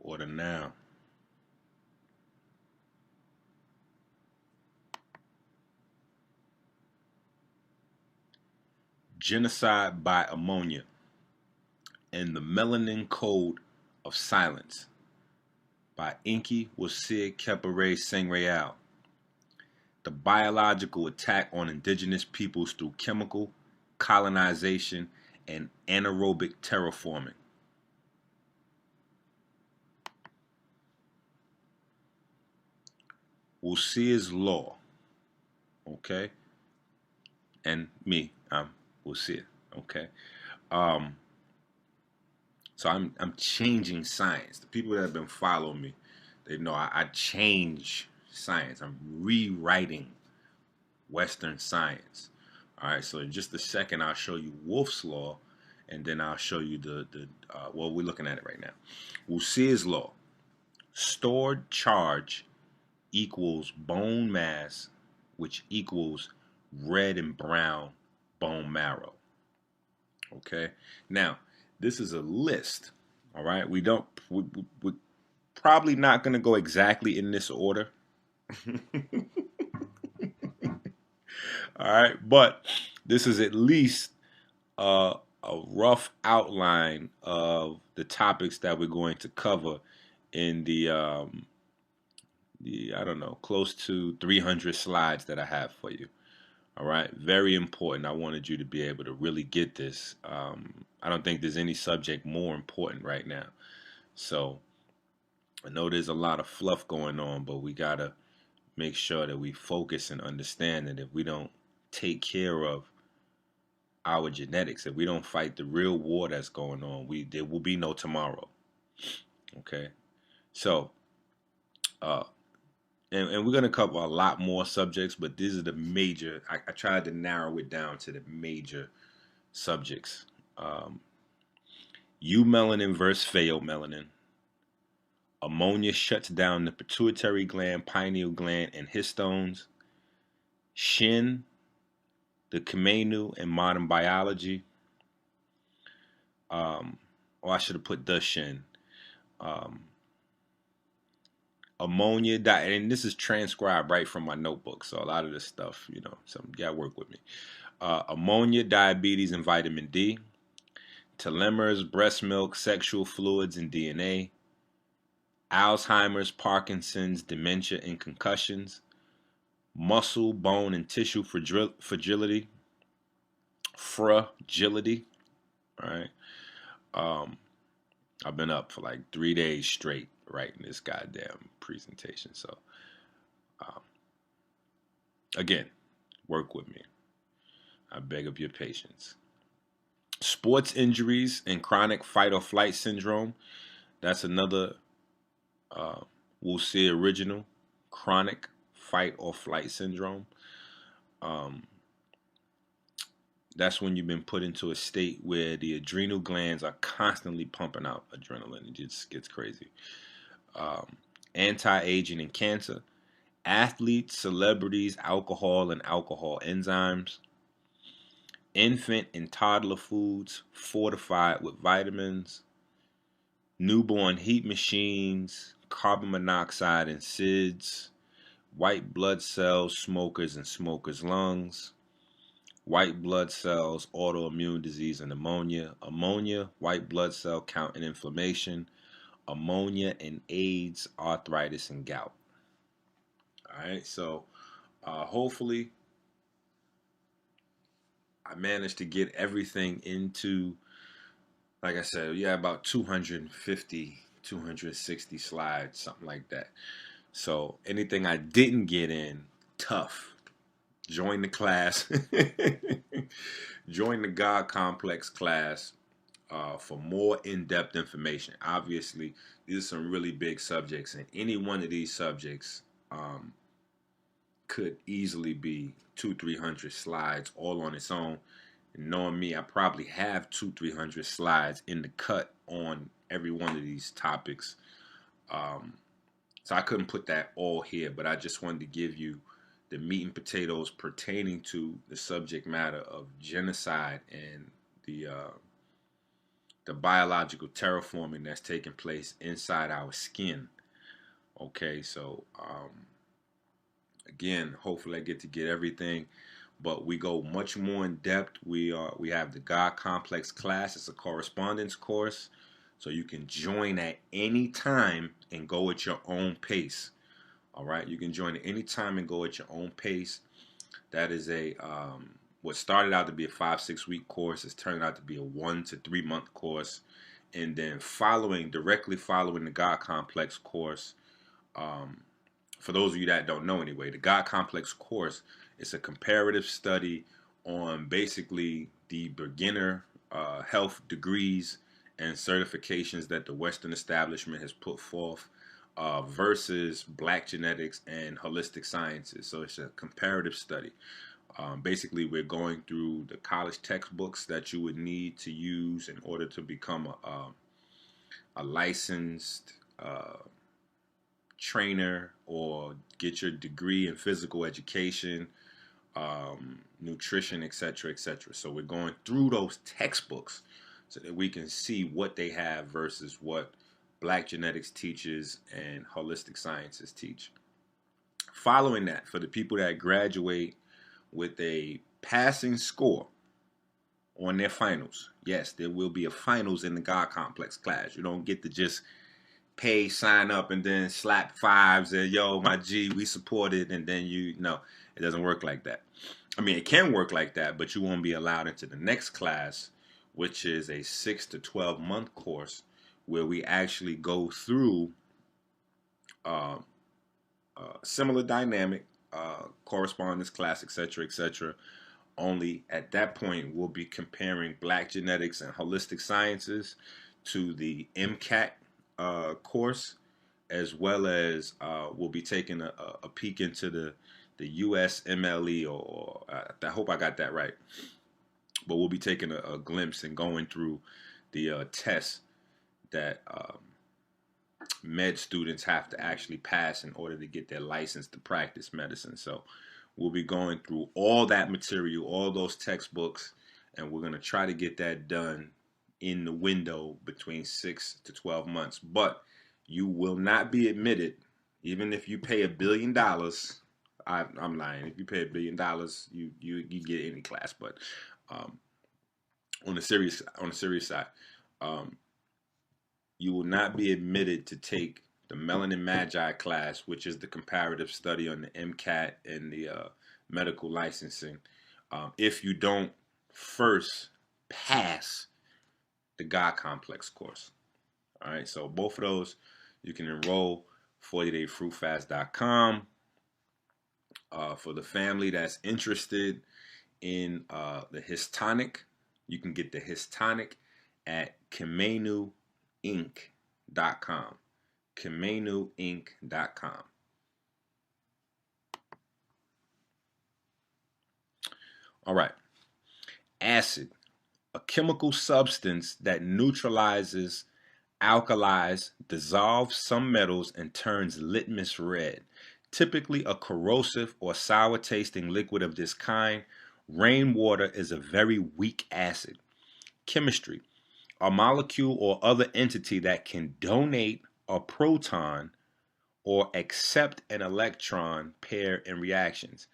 Order now. Genocide by Ammonia and the Melanin Code of Silence by Inky Wasir Kepere Sengreal. The biological attack on indigenous peoples through chemical colonization and anaerobic terraforming. Wasir's Law. Okay? And me, I'm Wasir. Okay? So I'm changing science. The people that have been following me, they know I change science. I'm rewriting Western science. All right, so in just a second, I'll show you Wolff's Law, and then I'll show you well, we're looking at it right now. Wasir's Law. Stored charge equals bone mass, which equals red and brown bone marrow. Okay, now this is a list. All right, we're probably not going to go exactly in this order. All right, but this is at least a rough outline of the topics that we're going to cover in the I don't know, close to 300 slides that I have for you. All right, very important. I wanted you to be able to really get this. I don't think there's any subject more important right now. So I know there's a lot of fluff going on, but we gotta make sure that we focus and understand that if we don't take care of our genetics, if we don't fight the real war that's going on, there will be no tomorrow. Okay, so and we're gonna cover a lot more subjects, but these are the major. I tried to narrow it down to the major subjects. Eumelanin versus pheomelanin. Ammonia shuts down the pituitary gland, pineal gland, and histones. Shin the Kamenu and modern biology. Or I should have put the Shin. Um, ammonia, and this is transcribed right from my notebook. So a lot of this stuff, so you gotta work with me. Ammonia, diabetes, and vitamin D. Telomeres, breast milk, sexual fluids, and DNA. Alzheimer's, Parkinson's, dementia, and concussions. Muscle, bone, and tissue fragility. Fragility. All right. I've been up for like 3 days straight writing this goddamn presentation. So, again, work with me. I beg of your patience. Sports injuries and chronic fight or flight syndrome. That's another we'll see original. Chronic fight or flight syndrome. That's when you've been put into a state where the adrenal glands are constantly pumping out adrenaline. It just gets crazy. Anti-aging and cancer. Athletes, celebrities, alcohol and alcohol enzymes. Infant and toddler foods fortified with vitamins. Newborn heat machines, carbon monoxide and SIDS. White blood cells, smokers and smokers' lungs. White blood cells, autoimmune disease and ammonia. Ammonia, white blood cell count and inflammation. Ammonia and AIDS, arthritis and gout. All right, so hopefully I managed to get everything into, like I said, about 250, 260 slides, something like that. So anything I didn't get in, tough. Join the class. Join the God Complex class for more in-depth information. Obviously, these are some really big subjects, and any one of these subjects could easily be 200-300 slides all on its own. And knowing me, I probably have 200-300 slides in the cut on every one of these topics. So I couldn't put that all here, but I just wanted to give you the meat and potatoes pertaining to the subject matter of genocide and the biological terraforming that's taking place inside our skin. Okay, so again, hopefully I get to get everything, but we go much more in depth. We have the God Complex class. It's a correspondence course, so you can join at any time and go at your own pace. All right, you can join at any time and go at your own pace. That is a what started out to be a 5-6 week course has turned out to be a 1 to 3 month course, and then directly following the God Complex course. For those of you that don't know anyway, the God Complex course is a comparative study on basically the beginner health degrees and certifications that the Western establishment has put forth versus black genetics and holistic sciences. So it's a comparative study. Basically, we're going through the college textbooks that you would need to use in order to become a licensed trainer or get your degree in physical education, nutrition, etc., etc. So we're going through those textbooks so that we can see what they have versus what black genetics teaches and holistic sciences teach. Following that, for the people that graduate with a passing score on their finals, yes, there will be a finals in the God Complex class. You don't get to just pay, sign up, and then slap fives and yo, my G, we support it, and then no, it doesn't work like that. I mean, it can work like that, but you won't be allowed into the next class, which is a 6 to 12 month course where we actually go through similar dynamic, correspondence class, etc., etc. Only at that point, we'll be comparing black genetics and holistic sciences to the MCAT course, as well as we'll be taking a peek into the USMLE, or I hope I got that right. But we'll be taking a glimpse and going through the tests that med students have to actually pass in order to get their license to practice medicine. So we'll be going through all that material, all those textbooks, and we're going to try to get that done in the window between 6 to 12 months. But you will not be admitted, even if you pay $1 billion. I'm lying. If you pay $1 billion, you get any class. But on the serious side, um, you will not be admitted to take the Melanin Magi class, which is the comparative study on the MCAT and the medical licensing, if you don't first pass the God Complex course. All right, so both of those you can enroll 40dayfruitfast.com. For the family that's interested in the histonic, you can get the histonic at clips00000000.com. clips00000000.com. All right. Acid, a chemical substance that neutralizes, alkalizes, dissolves some metals, and turns litmus red. Typically a corrosive or sour tasting liquid of this kind, rainwater is a very weak acid. Chemistry, a molecule or other entity that can donate a proton or accept an electron pair in reactions.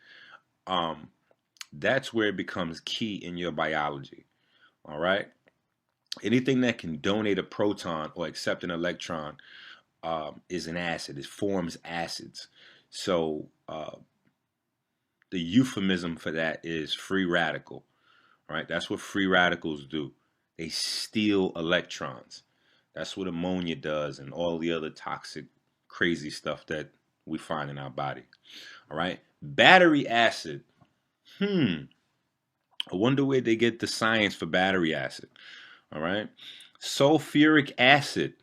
That's where it becomes key in your biology. All right. Anything that can donate a proton or accept an electron is an acid. It forms acids. So the euphemism for that is free radical. All right. That's what free radicals do. They steal electrons. That's what ammonia does and all the other toxic, crazy stuff that we find in our body. All right. Battery acid. I wonder where they get the science for battery acid. All right. Sulfuric acid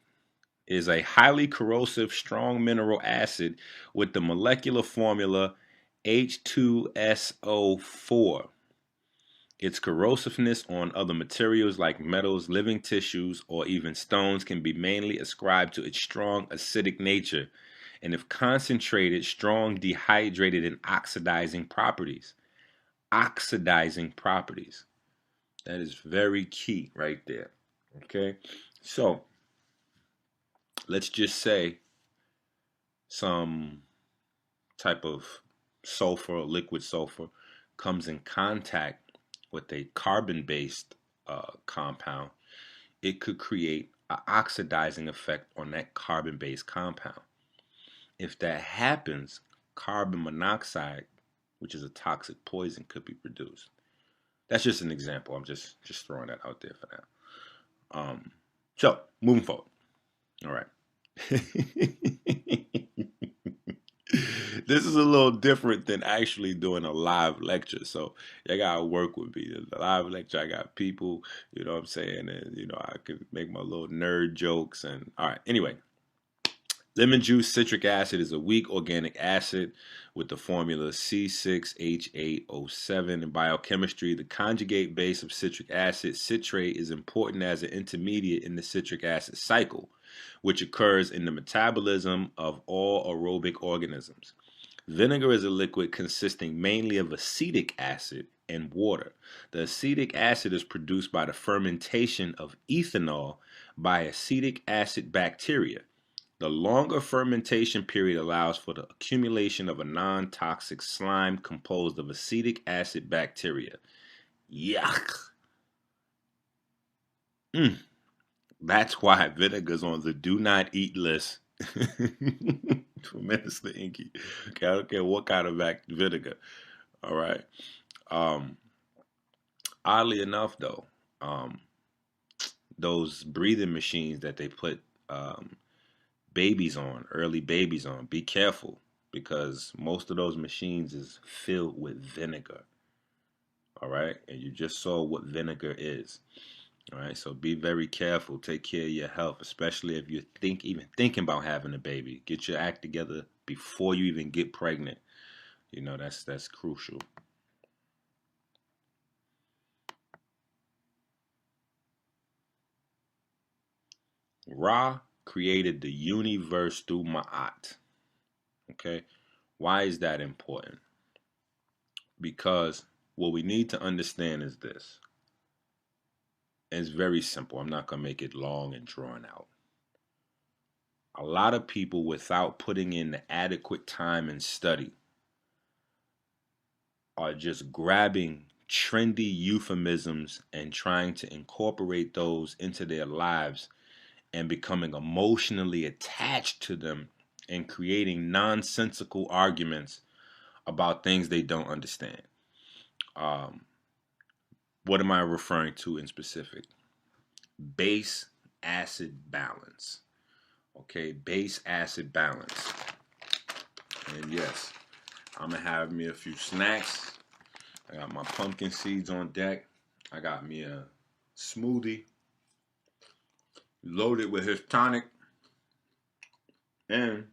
is a highly corrosive, strong mineral acid with the molecular formula H2SO4. Its corrosiveness on other materials like metals, living tissues, or even stones can be mainly ascribed to its strong acidic nature and, if concentrated, strong dehydrated and oxidizing properties. Oxidizing properties. That is very key right there. Okay, so let's just say some type of sulfur, liquid sulfur, comes in contact with a carbon-based compound. It could create an oxidizing effect on that carbon-based compound. If that happens, carbon monoxide, which is a toxic poison, could be produced. That's just an example. I'm just throwing that out there for now. So moving forward. All right. This is a little different than actually doing a live lecture. So you gotta work with me. The live lecture, I got people, you know what I'm saying? And, I could make my little nerd jokes. And all right, anyway. Lemon juice citric acid is a weak organic acid with the formula C6H8O7. In biochemistry, the conjugate base of citric acid, citrate, is important as an intermediate in the citric acid cycle, which occurs in the metabolism of all aerobic organisms. Vinegar is a liquid consisting mainly of acetic acid and water. The acetic acid is produced by the fermentation of ethanol by acetic acid bacteria. The longer fermentation period allows for the accumulation of a non-toxic slime composed of acetic acid bacteria. Yuck. That's why vinegar's on the do not eat list for Minister Inky. Okay, I don't care what kind of vinegar. All right. Oddly enough, though, those breathing machines that they put babies on, early babies on, be careful, because most of those machines is filled with vinegar. All right, and you just saw what vinegar is. All right, so be very careful. Take care of your health, especially if you're even thinking about having a baby. Get your act together before you even get pregnant. That's crucial. Ra created the universe through Ma'at. Okay, why is that important? Because what we need to understand is this. And it's very simple. I'm not going to make it long and drawn out. A lot of people, without putting in the adequate time and study, are just grabbing trendy euphemisms and trying to incorporate those into their lives and becoming emotionally attached to them and creating nonsensical arguments about things they don't understand. What am I referring to in specific? Base acid balance. Okay, base acid balance. And yes, I'm going to have me a few snacks. I got my pumpkin seeds on deck. I got me a smoothie loaded with his tonic. And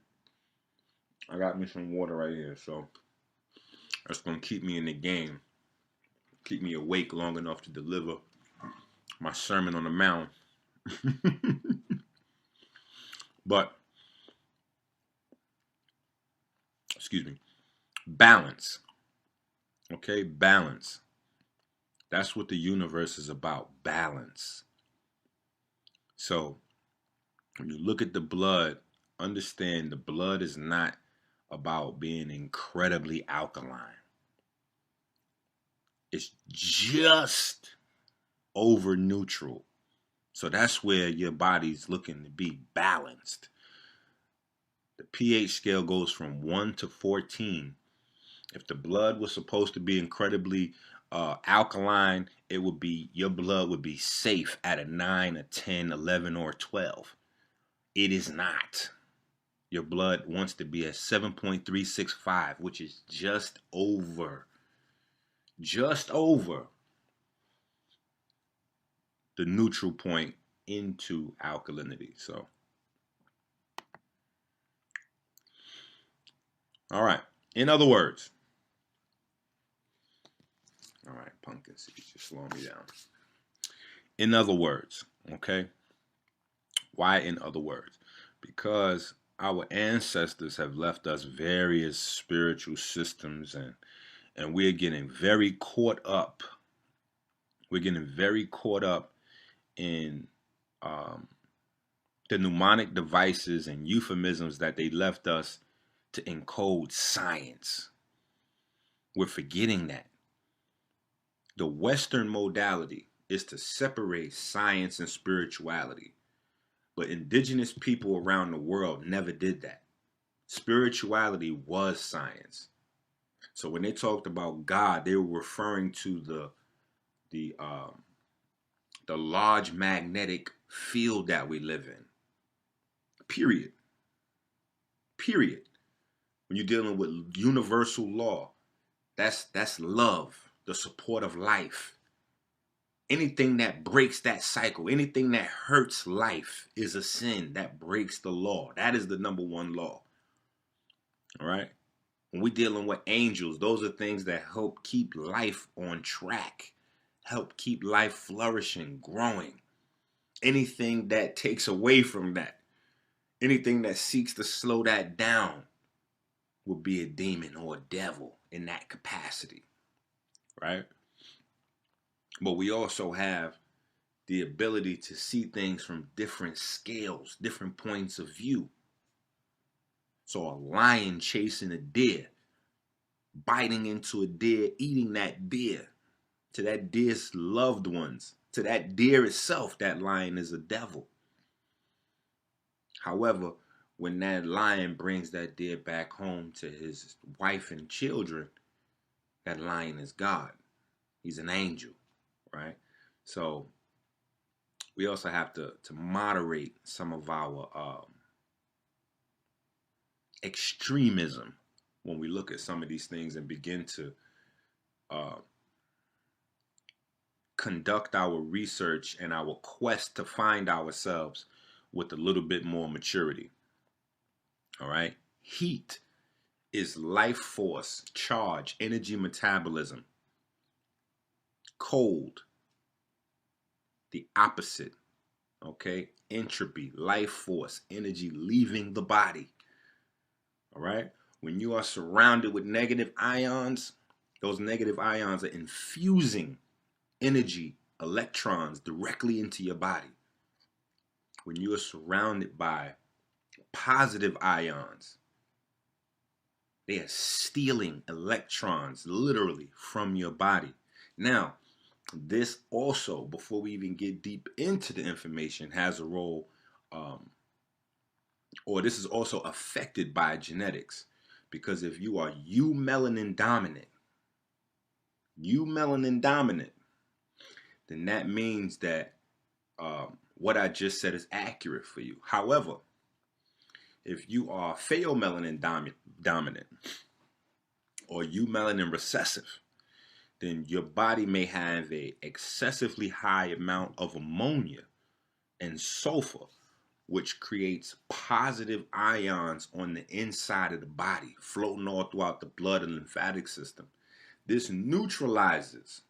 I got me some water right here. So that's going to keep me in the game. Keep me awake long enough to deliver my Sermon on the Mount. But, excuse me, balance. Okay, balance. That's what the universe is about, balance. So when you look at the blood, understand the blood is not about being incredibly alkaline. It's just over neutral. So that's where your body's looking to be balanced. The pH scale goes from 1 to 14. If the blood was supposed to be incredibly alkaline, it would be, your blood would be safe at a 9, a 10, 11, or 12. It is not. Your blood wants to be at 7.365, which is just over the neutral point into alkalinity. So, all right. In other words, all right, pumpkin seeds, just slow me down. In other words, okay? Why in other words? Because our ancestors have left us various spiritual systems, and we're getting very caught up. We're getting very caught up in the mnemonic devices and euphemisms that they left us to encode science. We're forgetting that. The Western modality is to separate science and spirituality. But indigenous people around the world never did that. Spirituality was science. So when they talked about God, they were referring to the large magnetic field that we live in. Period. When you're dealing with universal law, that's love, the support of life. Anything that breaks that cycle, anything that hurts life is a sin that breaks the law. That is the number one law. All right? When we're dealing with angels, those are things that help keep life on track, help keep life flourishing, growing. Anything that takes away from that, anything that seeks to slow that down, will be a demon or a devil in that capacity, right? But we also have the ability to see things from different scales, different points of view. So a lion chasing a deer, biting into a deer, eating that deer, to that deer's loved ones, to that deer itself, that lion is a devil. However, when that lion brings that deer back home to his wife and children, that lion is God. He's an angel, right? So we also have to moderate some of our extremism when we look at some of these things and begin to conduct our research and our quest to find ourselves with a little bit more maturity. All right? Heat is life force, charge, energy metabolism. Cold, the opposite. Okay? Entropy, life force, energy leaving the body. All right? When you are surrounded with negative ions, Those negative ions are infusing energy, electrons directly into your body. When you are surrounded by positive ions, they are stealing electrons literally from your body. Now, this also, before we even get deep into the information, has a role, or this is also affected by genetics. Because if you are melanin dominant, then that means that what I just said is accurate for you. However, if you are pheomelanin dominant or eumelanin recessive, then your body may have a excessively high amount of ammonia and sulfur, which creates positive ions on the inside of the body, floating all throughout the blood and lymphatic system. This neutralizes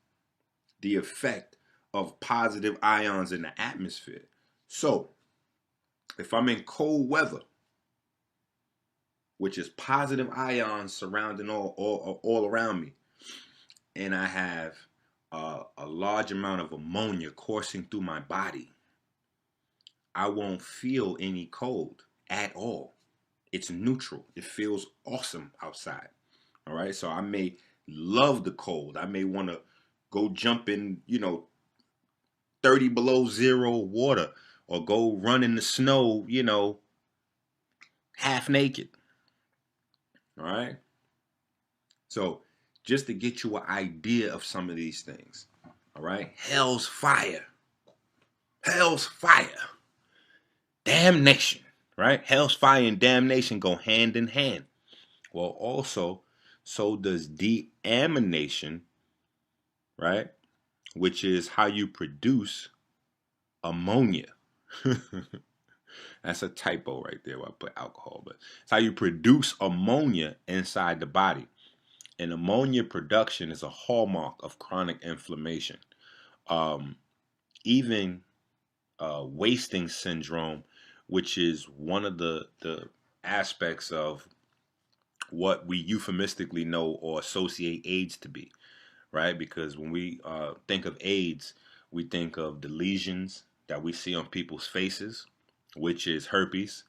the effect of positive ions in the atmosphere. So, if I'm in cold weather, which is positive ions surrounding all around me, and I have a large amount of ammonia coursing through my body, I won't feel any cold at all. It's neutral. It feels awesome outside. All right. So I may love the cold. I may want to go jump in, 30 below zero water or go run in the snow, half naked. All right. So just to get you an idea of some of these things. All right. Hell's fire. Hell's fire. Damnation. Right. Hell's fire and damnation go hand in hand. Well, also, so does deamination, right? Which is how you produce ammonia. That's a typo right there where I put alcohol, but it's how you produce ammonia inside the body. And ammonia production is a hallmark of chronic inflammation. Even wasting syndrome, which is one of the aspects of what we euphemistically know or associate AIDS to be, right? Because when we think of AIDS, we think of the lesions that we see on people's faces, which is herpes.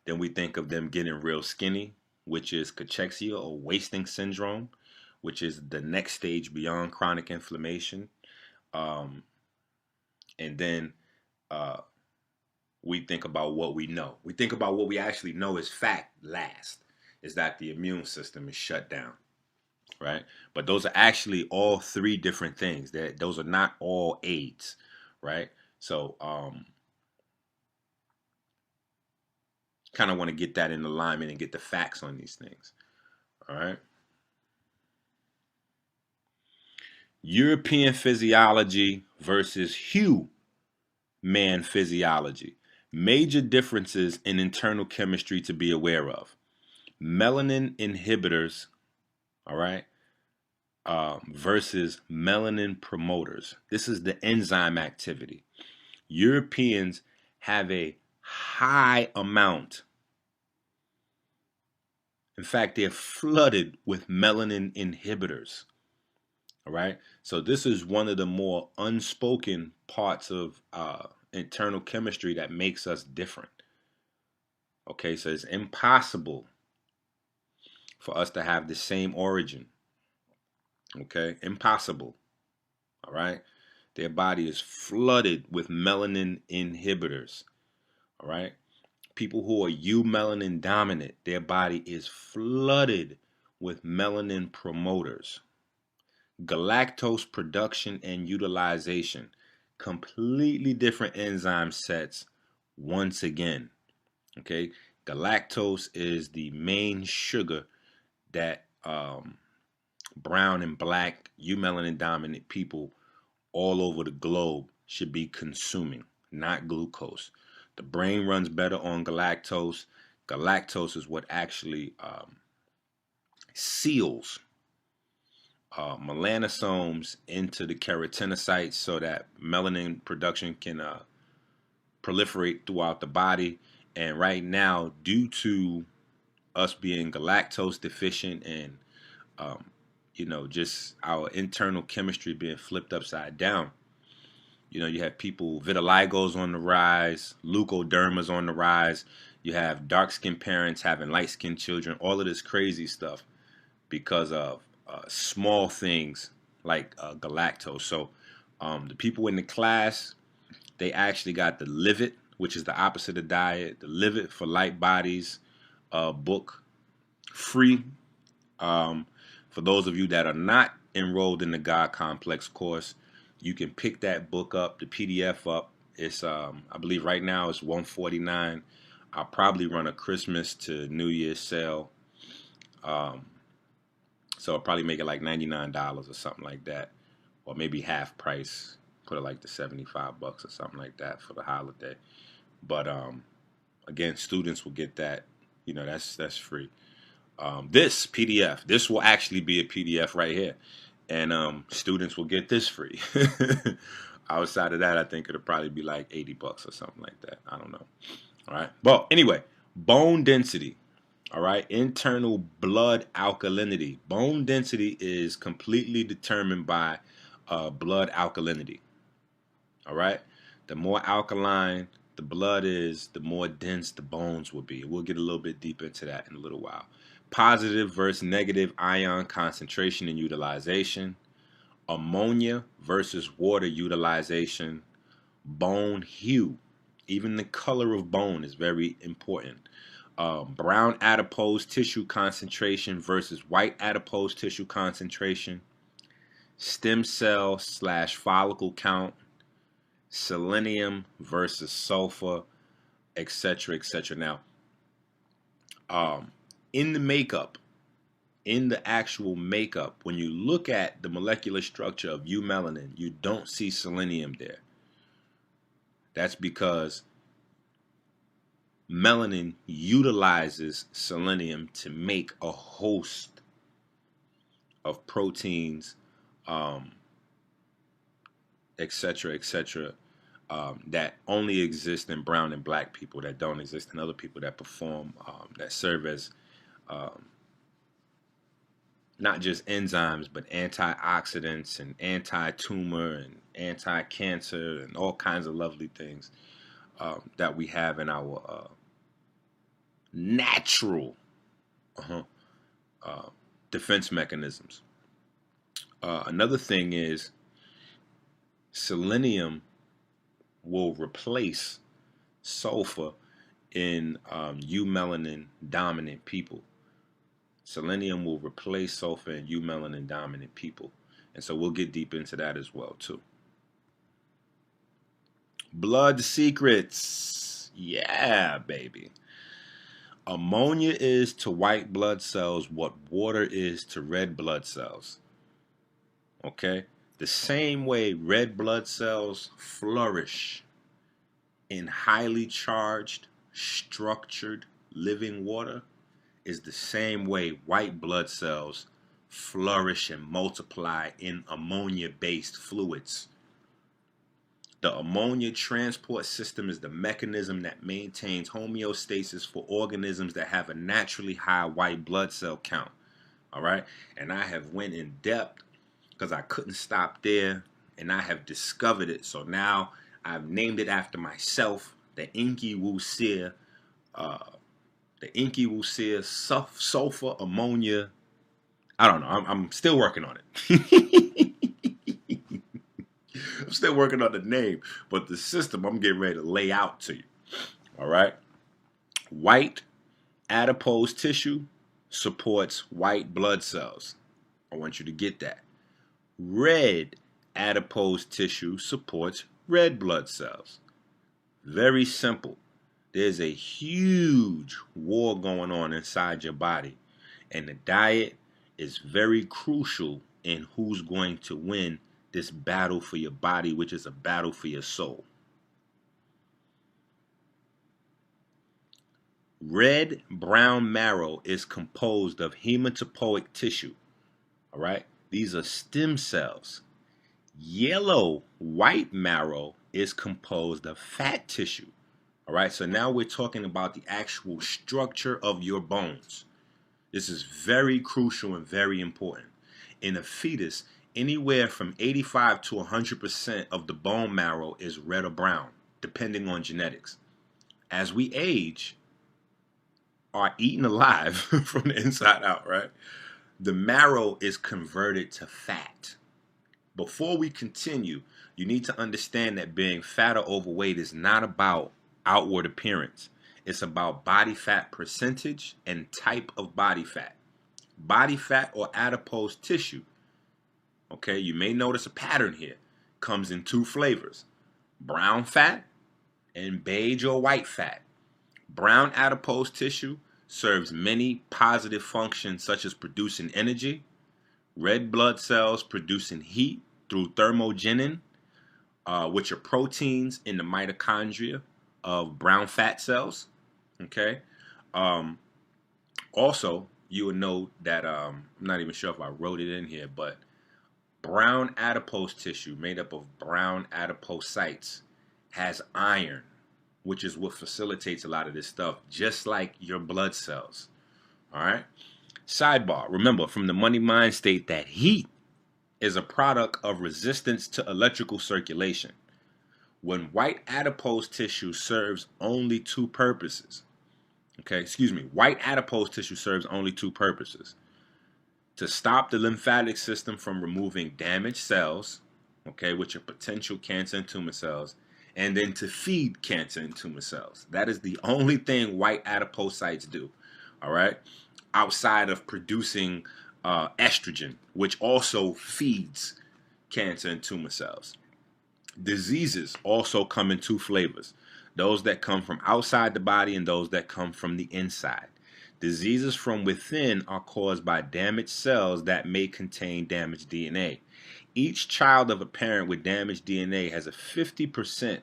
Then we think of them getting real skinny, which is cachexia or wasting syndrome, which is the next stage beyond chronic inflammation. And then we think about what we know. We think about what we actually know is fact last, is that the immune system is shut down. Right? But those are actually all three different things. Those are not all AIDS, right? So kind of want to get that in alignment and get the facts on these things. All right. European physiology versus human physiology. Major differences in internal chemistry to be aware of. Melanin inhibitors, all right, versus melanin promoters. This is the enzyme activity. Europeans have a high amount. In fact, they're flooded with melanin inhibitors. All right. So this is one of the more unspoken parts of internal chemistry that makes us different. Okay. So it's impossible for us to have the same origin. Okay. Impossible. All right. Their body is flooded with melanin inhibitors. All right. People who are eumelanin dominant, their body is flooded with melanin promoters. Galactose production and utilization, completely different enzyme sets once again. Okay, galactose is the main sugar that brown and black eumelanin dominant people all over the globe should be consuming, not glucose. The brain runs better on galactose. Galactose is what actually seals melanosomes into the keratinocytes so that melanin production can proliferate throughout the body. And right now, due to us being galactose deficient and just our internal chemistry being flipped upside down. You have people, vitiligo's on the rise, leukoderma's on the rise. You have dark-skinned parents having light-skinned children, all of this crazy stuff because of small things like galactose. So the people in the class, they actually got the Live It, which is the opposite of diet, the Live It for Light Bodies book free. For those of you that are not enrolled in the God Complex course, you can pick that book up, the PDF up. It's I believe right now it's $149. I'll probably run a Christmas to New Year's sale. So I'll probably make it like $99 or something like that, or maybe half price, put it like the $75 or something like that for the holiday. But again, students will get that. That's free. This PDF, this will actually be a PDF right here, and students will get this free. Outside of that, I think it'll probably be like $80 or something like that. I don't know. All right. Well, anyway, bone density. All right. Internal blood alkalinity. Bone density is completely determined by blood alkalinity. All right. The more alkaline the blood is, the more dense the bones will be. We'll get a little bit deeper into that in a little while. Positive versus negative ion concentration and utilization. Ammonia versus water utilization. Bone hue. Even the color of bone is very important. Brown adipose tissue concentration versus white adipose tissue concentration. Stem cell / follicle count. Selenium versus sulfur, etc., etc. Now, in the makeup, in the actual makeup, when you look at the molecular structure of eumelanin, you don't see selenium there. That's because melanin utilizes selenium to make a host of proteins, etc., etc., that only exist in brown and black people, that don't exist in other people, that perform, that serve as not just enzymes, but antioxidants and anti-tumor and anti-cancer and all kinds of lovely things that we have in our natural defense mechanisms. Another thing is selenium will replace sulfur in eumelanin dominant people. Selenium will replace sulfur in eumelanin dominant people. And so we'll get deep into that as well too. Blood secrets. Yeah, baby. Ammonia is to white blood cells what water is to red blood cells. Okay? The same way red blood cells flourish in highly charged, structured, living water is the same way white blood cells flourish and multiply in ammonia-based fluids. The ammonia transport system is the mechanism that maintains homeostasis for organisms that have a naturally high white blood cell count. All right? And I have went in depth because I couldn't stop there, and I have discovered it. So now I've named it after myself, the Inky Wusia, sulfur ammonia. I don't know. I'm still working on it. I'm still working on the name, but the system I'm getting ready to lay out to you. All right. White adipose tissue supports white blood cells. I want you to get that. Red adipose tissue supports red blood cells. Very simple. There's a huge war going on inside your body, and the diet is very crucial in who's going to win this battle for your body, which is a battle for your soul. Red brown marrow is composed of hematopoietic tissue. All right? These are stem cells. Yellow white marrow is composed of fat tissue. All right? So now we're talking about the actual structure of your bones. This is very crucial and very important. in a fetus, anywhere from 85 to 100% of the bone marrow is red or brown, depending on genetics. As we age, are eaten alive from the inside out, right? The marrow is converted to fat. Before we continue, you need to understand that being fat or overweight is not about outward appearance. It's about body fat percentage and type of body fat. Body fat or adipose tissue, okay, you may notice a pattern here, comes in two flavors: brown fat and beige or white fat. Brown adipose tissue serves many positive functions such as producing energy, red blood cells producing heat through thermogenin, which are proteins in the mitochondria of brown fat cells. Okay. Also, you would know that I'm not even sure if I wrote it in here, but brown adipose tissue made up of brown adipocytes has iron, which is what facilitates a lot of this stuff, just like your blood cells. All right. Sidebar, remember from the money mind state that heat is a product of resistance to electrical circulation. When white adipose tissue serves only two purposes. White adipose tissue serves only two purposes: to stop the lymphatic system from removing damaged cells, okay, which are potential cancer and tumor cells, and then to feed cancer and tumor cells. That is the only thing white adipocytes do, all right, outside of producing estrogen, which also feeds cancer and tumor cells. Diseases also come in two flavors: those that come from outside the body and those that come from the inside. Diseases from within are caused by damaged cells that may contain damaged DNA. Each child of a parent with damaged DNA has a 50%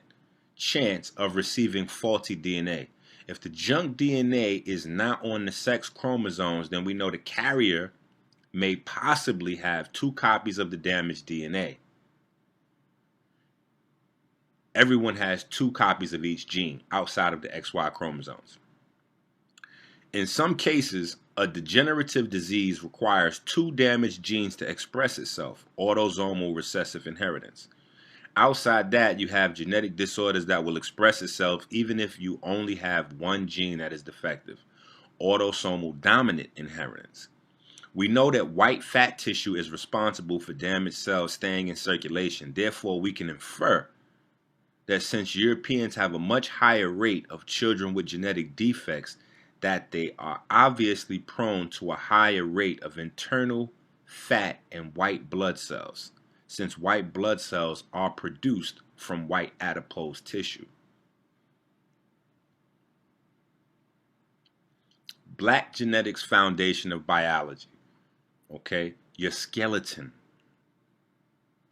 chance of receiving faulty DNA. If the junk DNA is not on the sex chromosomes, then we know the carrier may possibly have two copies of the damaged DNA. Everyone has two copies of each gene outside of the XY chromosomes. In some cases, a degenerative disease requires two damaged genes to express itself, autosomal recessive inheritance. Outside that, you have genetic disorders that will express itself even if you only have one gene that is defective, autosomal dominant inheritance. We know that white fat tissue is responsible for damaged cells staying in circulation. Therefore, we can infer that since Europeans have a much higher rate of children with genetic defects, that they are obviously prone to a higher rate of internal fat and white blood cells, since white blood cells are produced from white adipose tissue. Black genetics foundation of biology. Okay, your skeleton.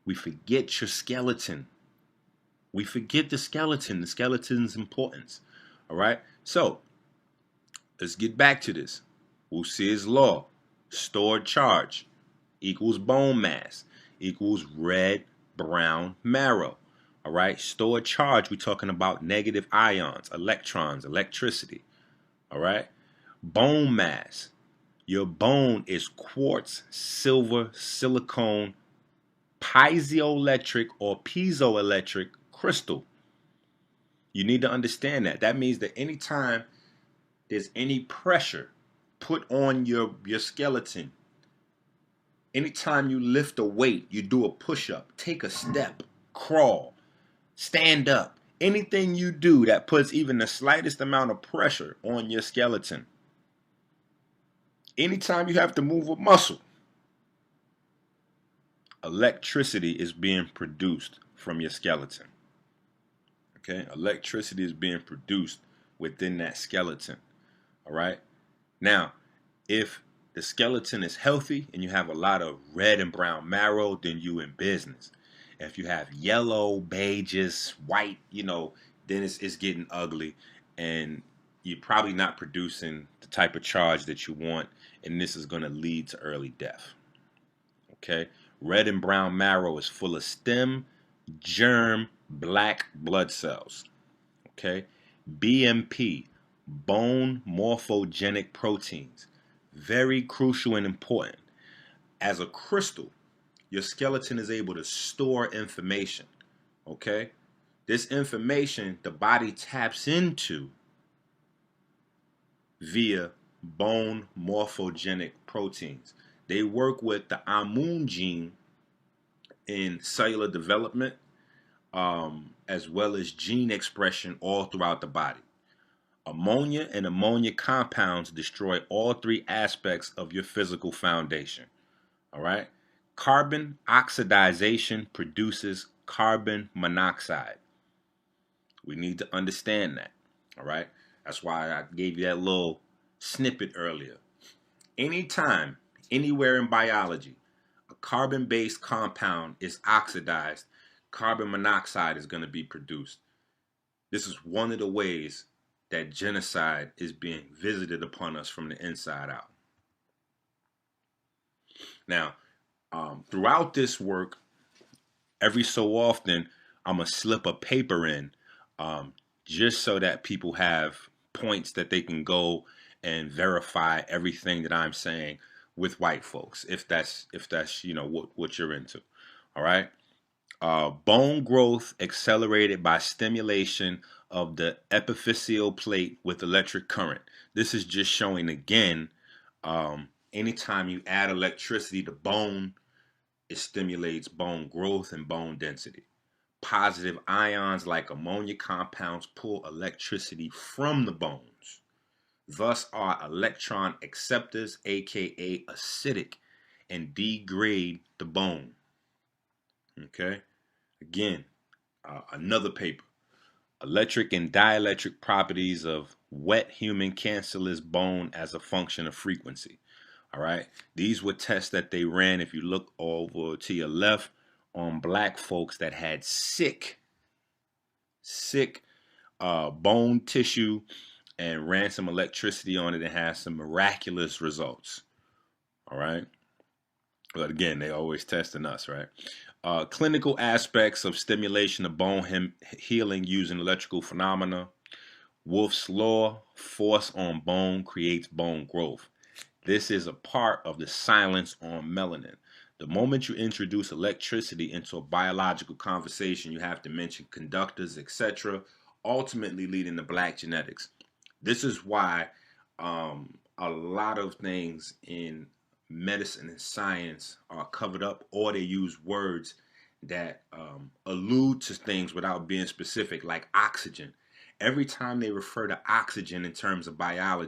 We forget your skeleton. We forget the skeleton. The skeleton's importance. All right. So let's get back to this. Wussier's law. Stored charge equals bone mass equals red brown marrow. All right. Stored charge. We're talking about negative ions, electrons, electricity. All right. Bone mass. Your bone is quartz, silver, silicone, piezoelectric or piezoelectric crystal. You need to understand that. That means that anytime there's any pressure put on your skeleton, anytime you lift a weight, you do a push-up, take a step, crawl, stand up, anything you do that puts even the slightest amount of pressure on your skeleton, anytime you have to move a muscle, electricity is being produced from your skeleton. Okay, electricity is being produced within that skeleton. All right. Now, if the skeleton is healthy and you have a lot of red and brown marrow, then you in business. If you have yellow, beiges, white, then it's getting ugly, and you're probably not producing the type of charge that you want, and this is going to lead to early death. Okay. Red and brown marrow is full of stem, germ, black blood cells. Okay. BMP, bone morphogenic proteins. Very crucial and important. As a crystal, your skeleton is able to store information. Okay? This information the body taps into via bone morphogenic proteins. They work with the ammonia gene in cellular development, as well as gene expression all throughout the body. Ammonia and ammonia compounds destroy all three aspects of your physical foundation. All right? Carbon oxidization produces carbon monoxide. We need to understand that. All right? That's why I gave you that little snippet earlier. Anytime, anywhere in biology, a carbon-based compound is oxidized, carbon monoxide is going to be produced. This is one of the ways that genocide is being visited upon us from the inside out. Now, throughout this work, every so often, I'm going to slip a paper in, just so that people have points that they can go and verify everything that I'm saying with white folks, if that's what you're into. All right. Bone growth accelerated by stimulation of the epiphyseal plate with electric current. This is just showing again, anytime you add electricity to bone, it stimulates bone growth and bone density. Positive ions like ammonia compounds pull electricity from the bones. Thus are electron acceptors, aka acidic, and degrade the bone. Okay? Again, another paper. Electric and dielectric properties of wet human cancellous bone as a function of frequency. All right. These were tests that they ran, if you look over to your left, on black folks that had sick bone tissue, and ran some electricity on it and had some miraculous results. All right. But again, they always testing us, right? Clinical aspects of stimulation of bone healing using electrical phenomena. Wolff's law, force on bone creates bone growth. This is a part of the silence on melanin. The moment you introduce electricity into a biological conversation, you have to mention conductors, etc., ultimately leading to black genetics. This is why a lot of things in medicine and science are covered up, or they use words that allude to things without being specific, like oxygen. Every time they refer to oxygen in terms of biology,